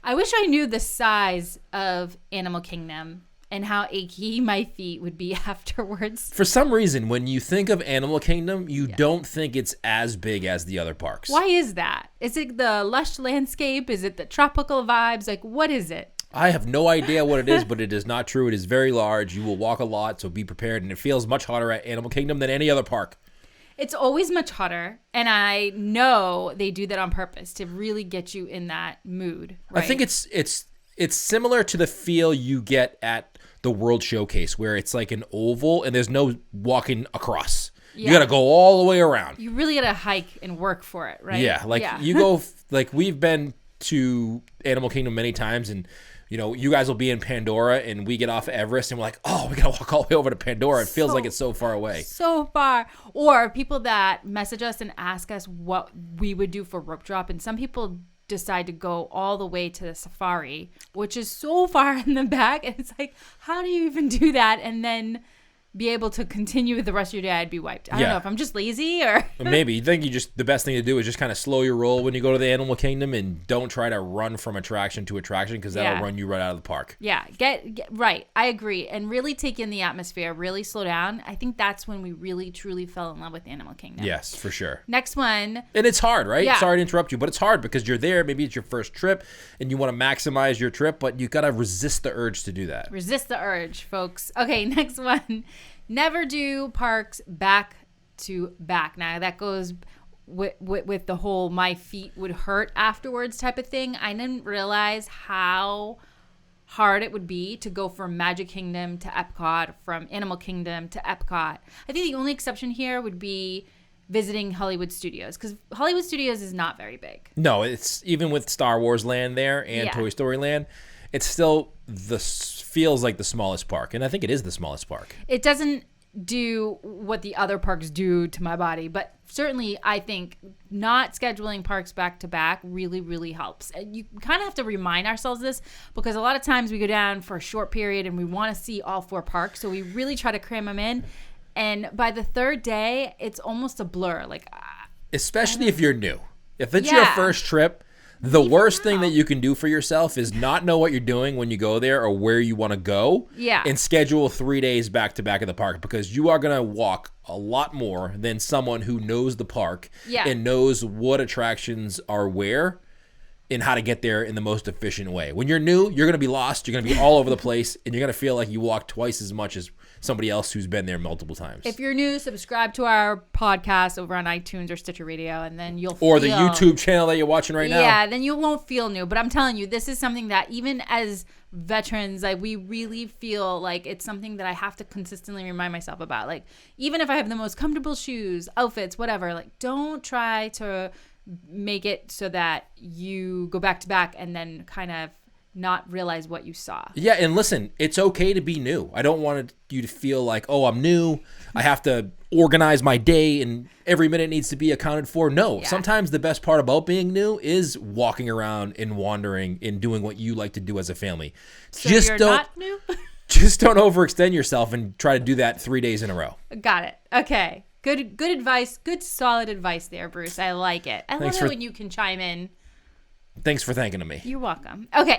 I wish I knew the size of Animal Kingdom and how achy my feet would be afterwards. For some reason, when you think of Animal Kingdom, you don't think it's as big as the other parks. Why is that? Is it the lush landscape? Is it the tropical vibes? Like, what is it? I have no idea what it is, but it is not true. It is very large. You will walk a lot, so be prepared. And it feels much hotter at Animal Kingdom than any other park. It's always much hotter, and I know they do that on purpose to really get you in that mood. Right? I think it's similar to the feel you get at the World Showcase, where it's like an oval and there's no walking across. Yeah. You got to go all the way around. You really got to hike and work for it, right? Yeah, you go, like we've been to Animal Kingdom many times, and you know, you guys will be in Pandora and we get off of Everest and we're like, oh, we got to walk all the way over to Pandora. It feels like it's so far away. So far. Or people that message us and ask us what we would do for rope drop. And some people decide to go all the way to the safari, which is so far in the back. And it's like, how do you even do that? And then be able to continue with the rest of your day. I'd be wiped. I don't know if I'm just lazy or maybe you think the best thing to do is just kind of slow your roll when you go to the Animal Kingdom and don't try to run from attraction to attraction, because that'll run you right out of the park. Yeah, get right. I agree. And really take in the atmosphere, really slow down. I think that's when we really truly fell in love with Animal Kingdom. Yes, for sure. Next one. And it's hard, right? Yeah. Sorry to interrupt you, but it's hard because you're there. Maybe it's your first trip and you want to maximize your trip, but you got to resist the urge to do that. Resist the urge, folks. Okay, next one. Never do parks back to back. Now, that goes with the whole my feet would hurt afterwards type of thing. I didn't realize how hard it would be to go from Magic Kingdom to Epcot, from Animal Kingdom to Epcot. I think the only exception here would be visiting Hollywood Studios, because Hollywood Studios is not very big. No, it's even with Star Wars Land there and Toy Story Land, it's still feels like the smallest park, and I think it is the smallest park. It doesn't do what the other parks do to my body, but certainly I think not scheduling parks back to back really, really helps. And you kind of have to remind ourselves this, because a lot of times we go down for a short period and we want to see all 4 parks, so we really try to cram them in. And by the 3rd day, it's almost a blur. Like, especially if you're new. If it's your first trip, the worst thing that you can do for yourself is not know what you're doing when you go there or where you want to go. Yeah. And schedule 3 days back to back at the park, because you are going to walk a lot more than someone who knows the park and knows what attractions are where and how to get there in the most efficient way. When you're new, you're going to be lost. You're going to be all over the place, and you're going to feel like you walk twice as much as somebody else who's been there multiple times. If you're new, subscribe to our podcast over on iTunes or Stitcher Radio, and then you'll or the YouTube channel that you're watching right now. Yeah, then you won't feel new. But I'm telling you, this is something that even as veterans, like, we really feel like it's something that I have to consistently remind myself about. Like, even if I have the most comfortable shoes, outfits, whatever, like, don't try to make it so that you go back to back and then kind of not realize what you saw. Yeah, and listen, it's okay to be new. I don't want you to feel like, oh, I'm new, I have to organize my day and every minute needs to be accounted for. No, sometimes the best part about being new is walking around and wandering and doing what you like to do as a family. So you're not new? Just don't overextend yourself and try to do that 3 days in a row. Got it. Okay. Good advice. Good solid advice there, Bruce. I like it. I love it when you can chime in. Thanks for thanking me. You're welcome. Okay.